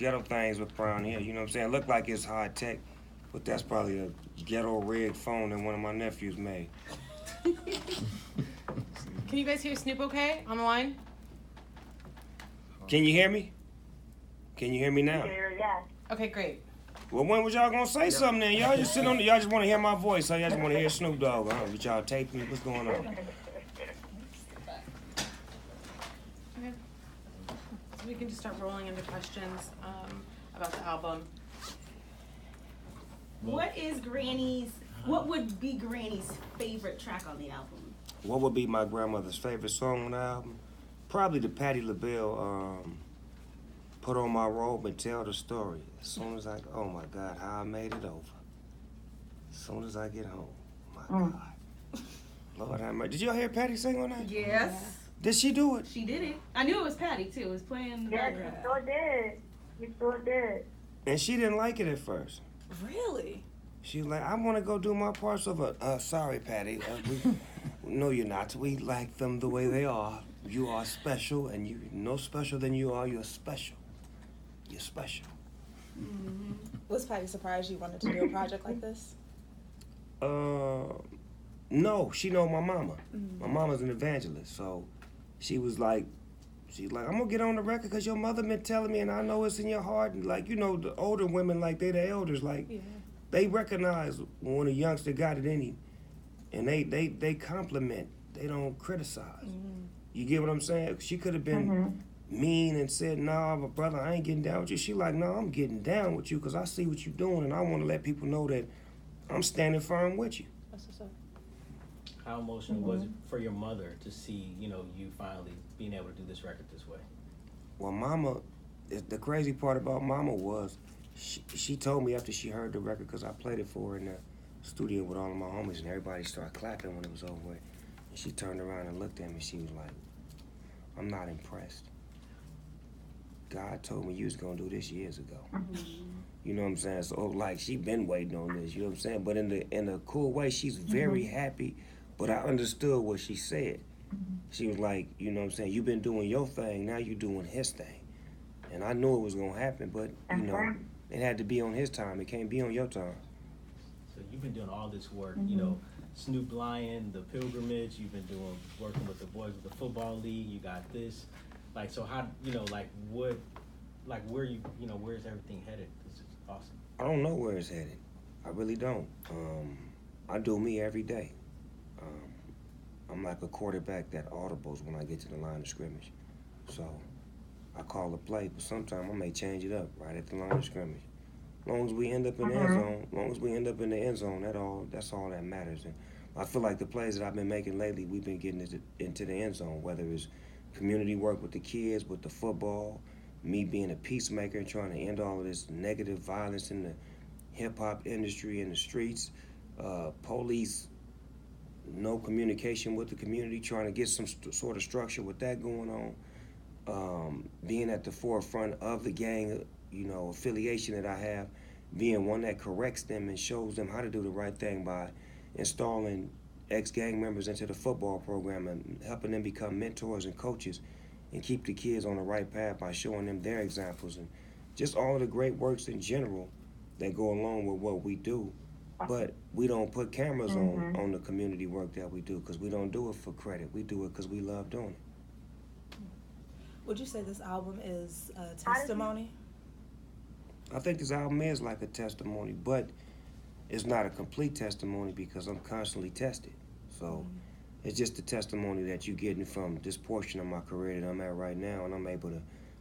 ghetto things with brown hair. You know what I'm saying? Look like it's high tech, but that's probably a ghetto rigged phone that one of my nephews made. Can you guys hear Snoop okay on the line? Can you hear me? Can you hear me now? Yeah. Okay, great. Well, when was y'all gonna say something then? Y'all just sit on y'all just want to hear my voice, so y'all just want to hear Snoop Dogg. Huh? Did y'all tape me? What's going on? Okay. So we can just start rolling into questions about the album. What would be Granny's favorite track on the album? What would be my grandmother's favorite song on the album? Probably the Patti LaBelle, Put on My Robe and Tell the Story. As soon as oh my God, how I made it over. As soon as I get home, my God. Lord have mercy. Did y'all hear Patti sing on that? Yes. Did she do it? She did it. I knew it was Patty too. It was playing in the background. Yes, you sure did. You sure did. And she didn't like it at first. Really? She was like, I want to go do my parts of it. Sorry, Patty. No, you're not. We like them the way they are. You are special, and you no special than you are. You're special. You're special. Mm-hmm. Was Patty surprised you wanted to do a project like this? No, she know my mama. Mm-hmm. My mama's an evangelist, so she's like, I'm gonna get on the record because your mother been telling me, and I know it's in your heart. And like, you know, the older women, like they the elders, like they recognize when a youngster got it in him, and they compliment. They don't criticize. Mm-hmm. You get what I'm saying? She could have been mean and said, "Nah, but brother, I ain't getting down with you." She like, "No, I'm getting down with you because I see what you're doing, and I want to let people know that I'm standing firm with you." That's what's up. How emotional was it for your mother to see, you finally being able to do this record this way? Well, Mama, the crazy part about Mama was she told me after she heard the record, because I played it for her in the studio with all of my homies, and everybody started clapping when it was over with. And she turned around and looked at me. She was like, "I'm not impressed. God told me you was gonna do this years ago." You know what I'm saying? So like she been waiting on this. You know what I'm saying? But in a cool way, she's very happy. But I understood what she said. She was like, you know what I'm saying? You've been doing your thing. Now you doing his thing. And I knew it was gonna happen, but you know, it had to be on his time. It can't be on your time. So you've been doing all this work, Snoop Lion, the pilgrimage. You've been working with the boys with the football league. You got this, like, so how, where where's everything headed? This is awesome. I don't know where it's headed. I really don't. I do me every day. I'm like a quarterback that audibles when I get to the line of scrimmage. So I call a play, but sometimes I may change it up right at the line of scrimmage. As long as we end up in the end zone, that's all that matters. And I feel like the plays that I've been making lately, we've been getting into the end zone, whether it's community work with the kids, with the football, me being a peacemaker and trying to end all of this negative violence in the hip-hop industry and the streets, police, no communication with the community, trying to get some sort of structure with that going on, being at the forefront of the gang, affiliation that I have, being one that corrects them and shows them how to do the right thing by installing ex-gang members into the football program and helping them become mentors and coaches and keep the kids on the right path by showing them their examples and just all of the great works in general that go along with what we do. But we don't put cameras on the community work that we do because we don't do it for credit. We do it because we love doing it. Would you say this album is a testimony? I think this album is like a testimony, but it's not a complete testimony because I'm constantly tested. So it's just a testimony that you're getting from this portion of my career that I'm at right now, and I'm able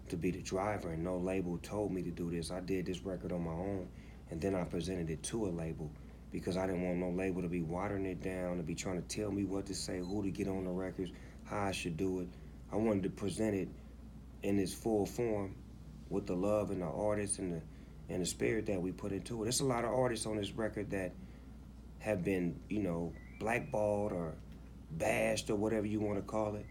to be the driver, and no label told me to do this. I did this record on my own, and then I presented it to a label because I didn't want no label to be watering it down, to be trying to tell me what to say, who to get on the records, how I should do it. I wanted to present it in its full form with the love and the artists and the spirit that we put into it. There's a lot of artists on this record that have been, blackballed or bashed or whatever you want to call it,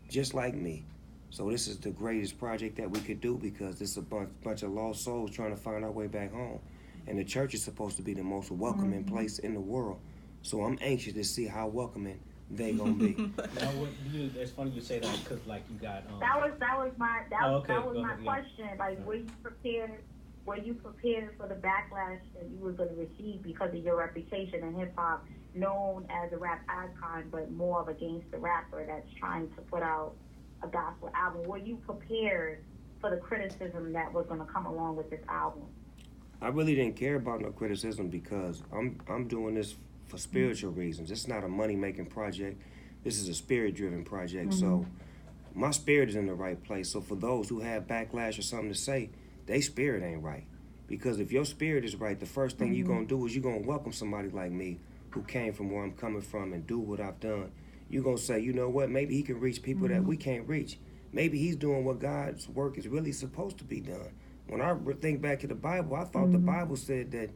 just like me. So this is the greatest project that we could do because it's a bunch of lost souls trying to find our way back home. And the church is supposed to be the most welcoming place in the world. So I'm anxious to see how welcoming they gonna be. Now, what it's funny you say that because like you got That was go my ahead, yeah. question. Like, were you prepared? Were you prepared for the backlash that you were going to receive because of your reputation in hip hop, known as a rap icon, but more of a gangster rapper that's trying to put out a gospel album? Were you prepared for the criticism that was going to come along with this album? I really didn't care about no criticism because I'm doing this for spiritual reasons. It's not a money making project. This is a spirit driven project. So my spirit is in the right place. So for those who have backlash or something to say, they spirit ain't right. Because if your spirit is right, the first thing you're gonna do is you're gonna welcome somebody like me who came from where I'm coming from and do what I've done. You're gonna say, you know what, maybe he can reach people that we can't reach. Maybe he's doing what God's work is really supposed to be done. When I think back to the Bible, I thought the Bible said that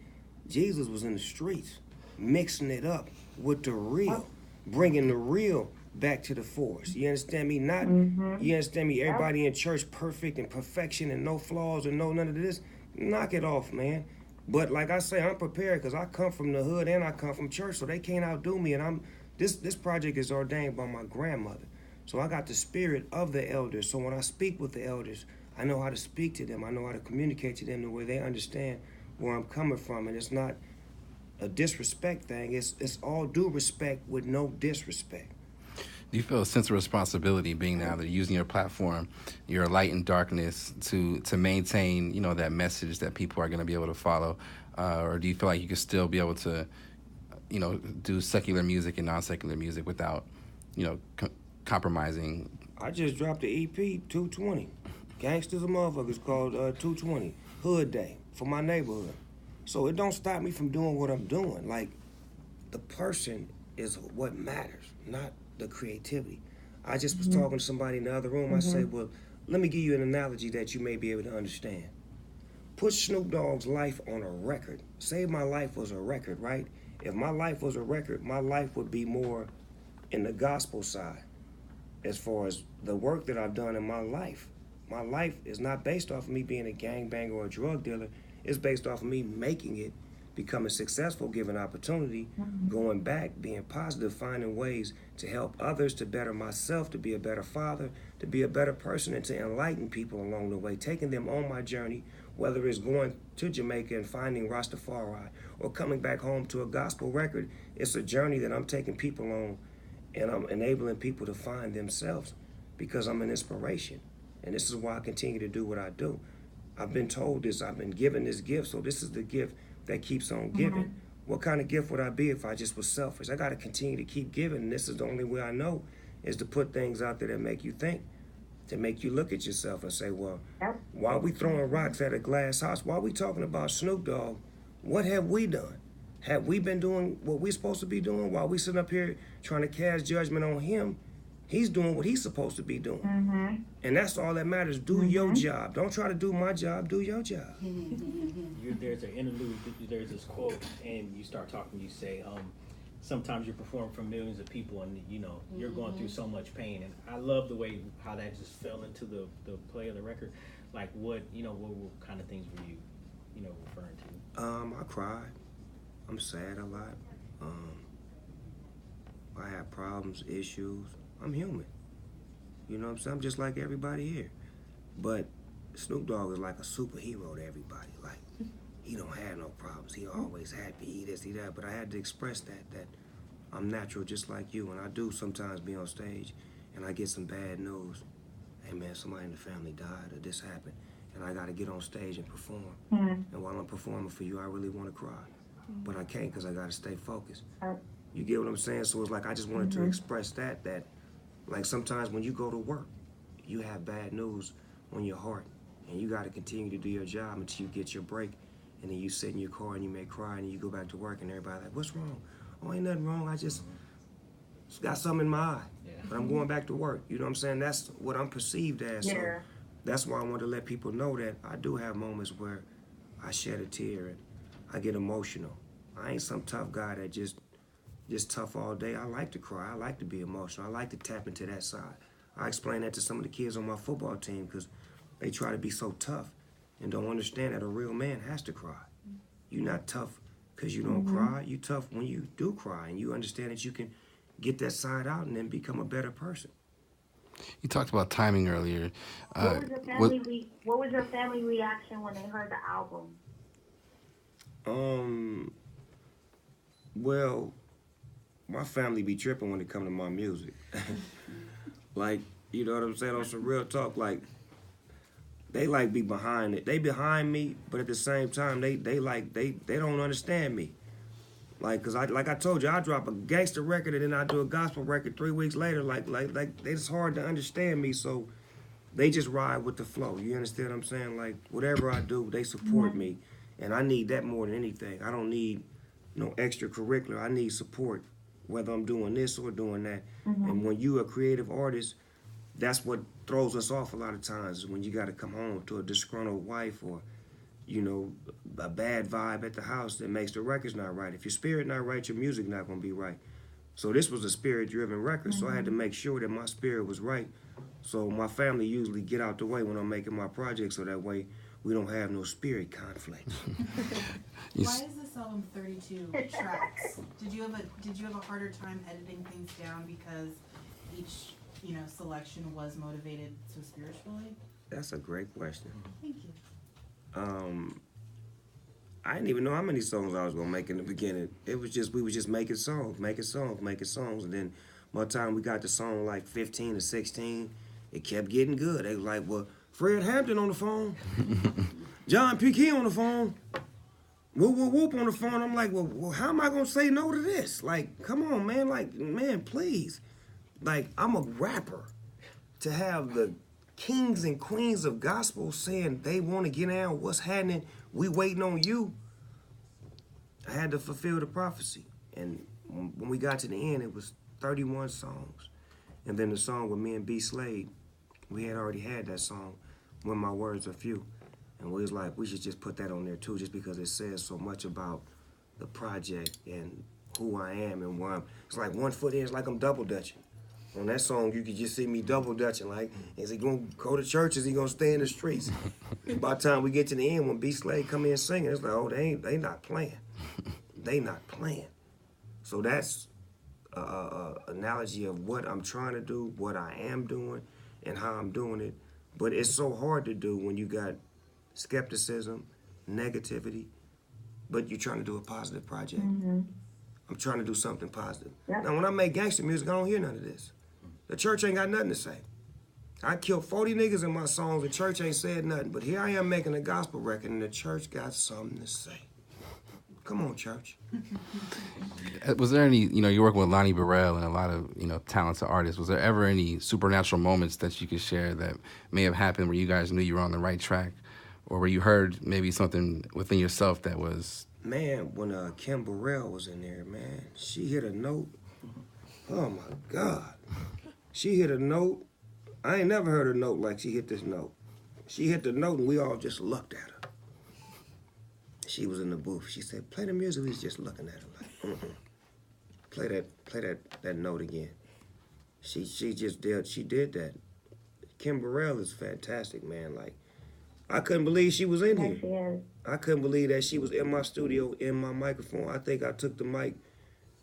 Jesus was in the streets, mixing it up with the real, bringing the real back to the force. You understand me? Not, you understand me? Everybody in church perfect and perfection and no flaws and no none of this. Knock it off, man. But like I say, I'm prepared because I come from the hood and I come from church, so they can't outdo me. And this project is ordained by my grandmother. So I got the spirit of the elders. So when I speak with the elders, I know how to speak to them. I know how to communicate to them the way they understand where I'm coming from. And it's not a disrespect thing. It's all due respect with no disrespect. Do you feel a sense of responsibility being now that you're using your platform, your light and darkness to maintain, you know, that message that people are going to be able to follow? Or do you feel like you could still be able to, you know, do secular music and non-secular music without, you know, compromising? I just dropped the EP 220. Gangsters of Motherfuckers called 220. Hood Day for my neighborhood. So it don't stop me from doing what I'm doing. Like, the person is what matters, not the creativity. I just was talking to somebody in the other room. I said, well, let me give you an analogy that you may be able to understand. Put Snoop Dogg's life on a record. Say my life was a record, right? If my life was a record, my life would be more in the gospel side as far as the work that I've done in my life. My life is not based off of me being a gangbanger or a drug dealer. It's based off of me making it, becoming successful, given opportunity, going back, being positive, finding ways to help others, to better myself, to be a better father, to be a better person, and to enlighten people along the way, taking them on my journey, whether it's going to Jamaica and finding Rastafari or coming back home to a gospel record. It's a journey that I'm taking people on, and I'm enabling people to find themselves because I'm an inspiration. And this is why I continue to do what I do. I've been told this, I've been given this gift, so this is the gift that keeps on giving. What kind of gift would I be if I just was selfish? I got to continue to keep giving, and this is the only way I know is to put things out there that make you think, to make you look at yourself and say, well, why are we throwing rocks at a glass house? Why are we talking about Snoop Dogg? What have we done? Have we been doing what we're supposed to be doing? While we sitting up here trying to cast judgment on him, he's doing what he's supposed to be doing. And that's all that matters. Do your job. Don't try to do my job. Do your job. There's an interlude, there's this quote, and you start talking, you say, sometimes you perform for millions of people and, you know, you're going through so much pain. And I love the way how that just fell into the play of the record. Like what kind of things were you, you know, referring to? I cried. I'm sad a lot. I have problems, issues. I'm human. You know what I'm saying? I'm just like everybody here. But Snoop Dogg is like a superhero to everybody. Like, he don't have no problems. He always happy, he this, he that. But I had to express that I'm natural just like you. And I do sometimes be on stage and I get some bad news. Hey man, somebody in the family died or this happened. And I gotta get on stage and perform. And while I'm performing for you, I really wanna cry. But I can't because I gotta stay focused. You get what I'm saying? So it's like I just wanted to express that like sometimes when you go to work, you have bad news on your heart. And you gotta continue to do your job until you get your break. And then you sit in your car and you may cry and you go back to work and everybody like, what's wrong? Oh, ain't nothing wrong. I just got something in my eye. But I'm going back to work. You know what I'm saying? That's what I'm perceived as. So that's why I want to let people know that I do have moments where I shed a tear and I get emotional. I ain't some tough guy that just tough all day. I like to cry. I like to be emotional. I like to tap into that side. I explain that to some of the kids on my football team because they try to be so tough and don't understand that a real man has to cry. You're not tough because you don't cry. You tough when you do cry and you understand that you can get that side out and then become a better person. You talked about timing earlier. What was your family reaction when they heard the album? Well, my family be tripping when it come to my music. Like, you know what I'm saying? On some real talk, like, they like be behind it. They behind me, but at the same time, they don't understand me. Like, cause like I told you, I drop a gangster record and then I do a gospel record 3 weeks later. Like, it's hard to understand me. So they just ride with the flow. You understand what I'm saying? Like, whatever I do, they support me, and I need that more than anything. I don't need no extracurricular. I need support, whether I'm doing this or doing that. And when you a creative artist, that's what throws us off a lot of times. Is when you got to come home to a disgruntled wife or, you know, a bad vibe at the house that makes the records not right. If your spirit not right, your music not gonna be right. So this was a spirit-driven record, so I had to make sure that my spirit was right. So my family usually get out the way when I'm making my project, so that way we don't have no spirit conflicts. Why is this album 32 tracks? Did you have a harder time editing things down because each selection was motivated so spiritually? That's a great question. Thank you. I didn't even know how many songs I was gonna make in the beginning. It was just we was just making songs, and then by the time we got to song like 15 or 16, it kept getting good. They was like, well, Fred Hampton on the phone, John P. Key on the phone, whoop whoop whoop on the phone. I'm like, well, how am I gonna say no to this? Like, come on, man, like, man, please. Like, I'm a rapper. To have the kings and queens of gospel saying they want to get down, what's happening, we waiting on you. I had to fulfill the prophecy. And when we got to the end, it was 31 songs. And then the song with me and B. Slade, we had already had that song, When My Words Are Few. And we was like, we should just put that on there too, just because it says so much about the project and who I am and why it's like one foot in, it's like I'm double dutching. On that song, you could just see me double dutching. Like, is he gonna go to church? Is he gonna stay in the streets? By the time we get to the end, when B. Slade come in singing, it's like, oh, they not playing. They not playing. So that's a analogy of what I'm trying to do, what I am doing, and how I'm doing it. But it's so hard to do when you got skepticism, negativity, but you're trying to do a positive project. I'm trying to do something positive. Yep. Now, when I make gangster music, I don't hear none of this. The church ain't got nothing to say. I killed 40 niggas in my songs, the church ain't said nothing. But here I am making a gospel record, and the church got something to say. Come on, church. Was there any, you're working with Lonnie Burrell and a lot of, talented artists. Was there ever any supernatural moments that you could share that may have happened where you guys knew you were on the right track? Or where you heard maybe something within yourself that was... Man, when Kim Burrell was in there, man, she hit a note. Oh, my God. She hit a note. I ain't never heard a note like she hit this note. She hit the note, and we all just looked at her. She was in the booth. She said, play the music. We was just looking at her like, play that note again. She did that. Kim Burrell is fantastic, man. Like, I couldn't believe she was in here. Yes. I couldn't believe that she was in my studio, in my microphone. I think I took the mic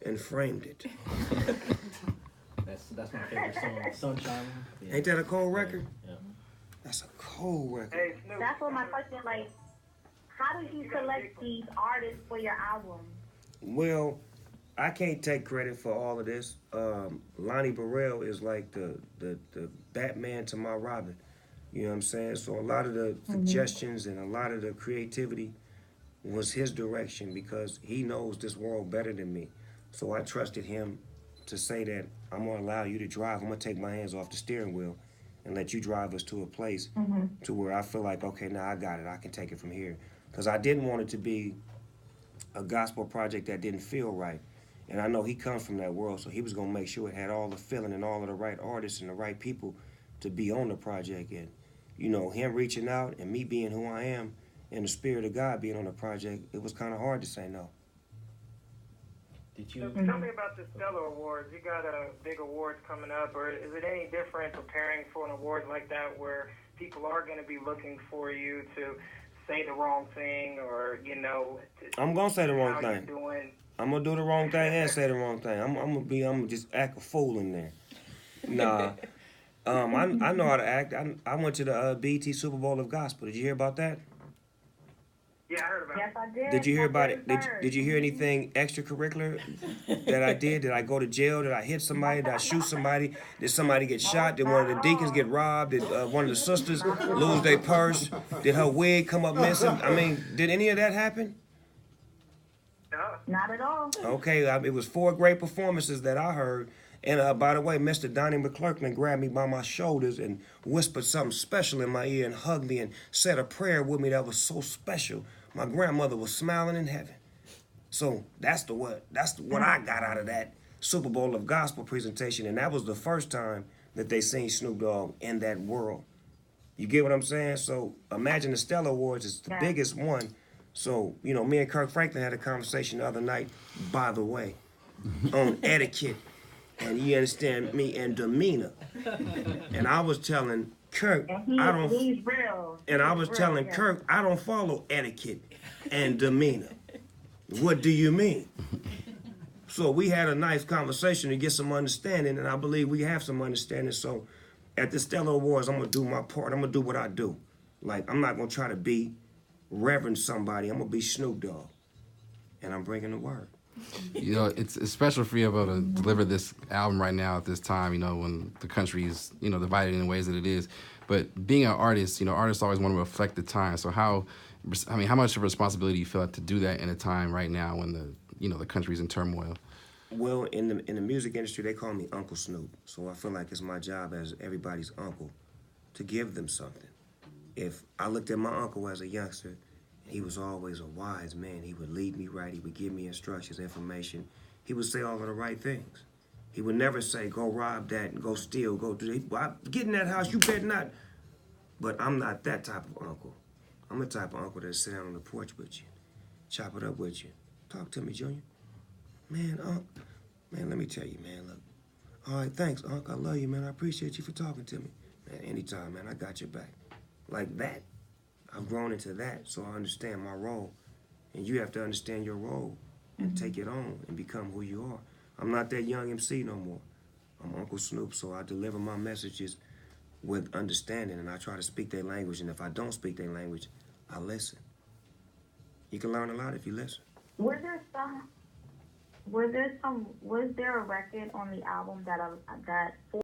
and framed it. That's my favorite song, Sunshine. Yeah. Ain't that a cold record? Yeah. That's a cold record. Hey, Snoop. That's what my question, like, how did you select these artists for your album? Well, I can't take credit for all of this. Lonnie Burrell is like the Batman to my Robin. You know what I'm saying? So a lot of the suggestions and a lot of the creativity was his direction because he knows this world better than me. So I trusted him to say that I'm gonna allow you to drive. I'm gonna take my hands off the steering wheel and let you drive us to a place to where I feel like, okay, now I got it. I can take it from here. Because I didn't want it to be a gospel project that didn't feel right. And I know he comes from that world, so he was gonna make sure it had all the feeling and all of the right artists and the right people to be on the project. And him reaching out and me being who I am and the spirit of God being on the project, it was kind of hard to say no. Did you? Tell me about the Stellar Awards. You got big awards coming up, or is it any different preparing for an award like that where people are going to be looking for you to say the wrong thing or I'm gonna say the wrong how you're thing. doing. I'm gonna do the wrong thing and say the wrong thing. I'm gonna just act a fool in there. Nah. I know how to act. I went to the BET Super Bowl of Gospel. Did you hear about that? Yeah, I heard about Yes, it. I did. Did you hear about it? Sir. Did you hear anything extracurricular that I did? Did I go to jail? Did I hit somebody? Did I shoot somebody? Did somebody get shot? Did one of the deacons get robbed? Did one of the sisters lose their purse? Did her wig come up missing? I mean, did any of that happen? No. Not at all. Okay, it was 4 great performances that I heard. And by the way, Mr. Donnie McClurkin grabbed me by my shoulders and whispered something special in my ear and hugged me and said a prayer with me that was so special. My grandmother was smiling in heaven. So that's what I got out of that Super Bowl of Gospel presentation, and that was the first time that they seen Snoop Dogg in that world. You get what I'm saying? So imagine the Stellar Awards is the biggest one. So, me and Kirk Franklin had a conversation the other night, by the way, on etiquette. And you understand me, and demeanor. And I was telling Kirk, He's real. And I was telling Kirk, I don't follow etiquette and demeanor. What do you mean? So we had a nice conversation to get some understanding, and I believe we have some understanding. So at the Stellar Awards, I'm gonna do my part. I'm gonna do what I do. Like, I'm not gonna try to be Reverend somebody. I'm gonna be Snoop Dogg, and I'm bringing the word. It's special for you to be able to deliver this album right now at this time, when the country is, divided in the ways that it is. But being an artist, artists always want to reflect the time. So how much of a responsibility do you feel like to do that in a time right now when the country's in turmoil? Well, in the music industry, they call me Uncle Snoop. So I feel like it's my job as everybody's uncle to give them something. If I looked at my uncle as a youngster, he was always a wise man. He would lead me right. He would give me instructions, information. He would say all of the right things. He would never say, go rob that and go steal, go do that. Get in that house, you better not. But I'm not that type of uncle. I'm the type of uncle that sit down on the porch with you, chop it up with you. Talk to me, Junior. Man, let me tell you, man, look. All right, thanks, Unc. I love you, man. I appreciate you for talking to me. Man, anytime, man, I got your back. Like that. I've grown into that, so I understand my role. And you have to understand your role and take it on and become who you are. I'm not that young MC no more. I'm Uncle Snoop, so I deliver my messages with understanding, and I try to speak their language. And if I don't speak their language, I listen. You can learn a lot if you listen. Was there a record on the album that